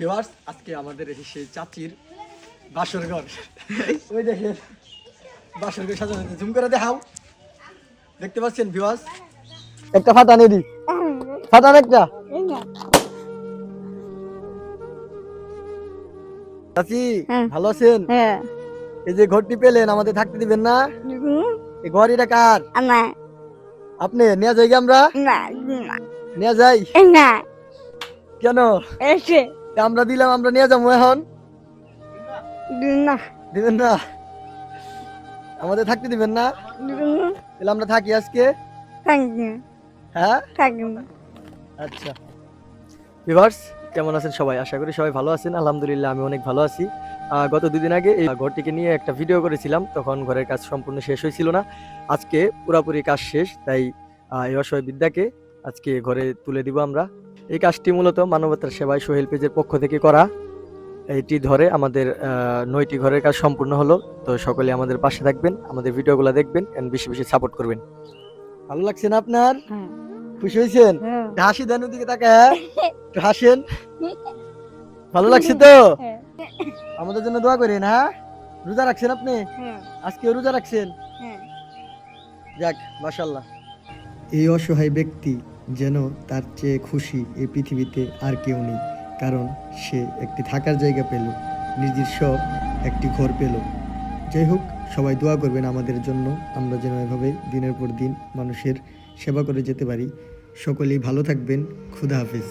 Viewers, আজকে আমাদের সেই চাচির বাসর ঘর। ওই দেখেন বাসর ঘর সাজানো হয়েছে। জুম করে দেখাও। দেখতে পাচ্ছেন ভিউয়ার্স? একটা ফাটান এদি, ফাটান একটা। চাচি ভালো আছেন? এই যে ঘরটি পেলেন, আমাদের থাকতে দিবেন না? এই ঘর এটা কার? আপনি নিয়ে যাই আমরা? নিয়ে যাই কেন? আমরা দিলাম, আমরা নিয়ে যাবো এখন। দিবেন না? আমাদের থাকতে দিবেন না? তাহলে আমরা থাকি আজকে। হ্যাঁ, আচ্ছা। ভিউয়ার্স, কেমন আছেন সবাই? আশা করি সবাই ভালো আছেন। আলহামদুলিল্লাহ আমি অনেক ভালো আছি। গত 2 দিন আগে এই ঘরটিকে নিয়ে একটা ভিডিও করেছিলাম, তখন ঘরের কাজ সম্পূর্ণ শেষ হয়েছিল না। আজকে পুরোপুরি কাজ শেষ, তাই এই অসহায় বৃদ্ধাকে আজকে ঘরে তুলে দিব আমরা। এই কাজটি মূলত মানবতার সেবায় সোহেল পেজের পক্ষ থেকে করা। এইটি ধরে আমাদের 9টি ঘরের কাজ সম্পূর্ণ হলো। তো সকলে আমাদের পাশে থাকবেন, আমাদের ভিডিওগুলো দেখবেন এন্ড বেশি বেশি সাপোর্ট করবেন। ভালো লাগছে না আপনার? খুশি হয়েছেন? হাসি দেন, ওদিকে তাকায় একটু হাসেন। ভালো লাগছে তো? আমাদের জন্য দোয়া করেন। হ্যাঁ, রোজা রাখছেন আপনি? আজকে রোজা রাখছেন? যাক, মাশাআল্লাহ। এই অসহায় ব্যক্তি যেন তার চেয়ে খুশি এই পৃথিবীতে আর কেউ নেই, কারণ সে একটি থাকার জায়গা পেল, নিজস্ব একটি ঘর পেল। যাই হোক, সবাই দোয়া করবেন আমাদের জন্য, আমরা যেন এভাবে দিনের পর দিন মানুষের সেবা করে যেতে পারি। সকলেই ভালো থাকবেন। খুদা হাফেজ।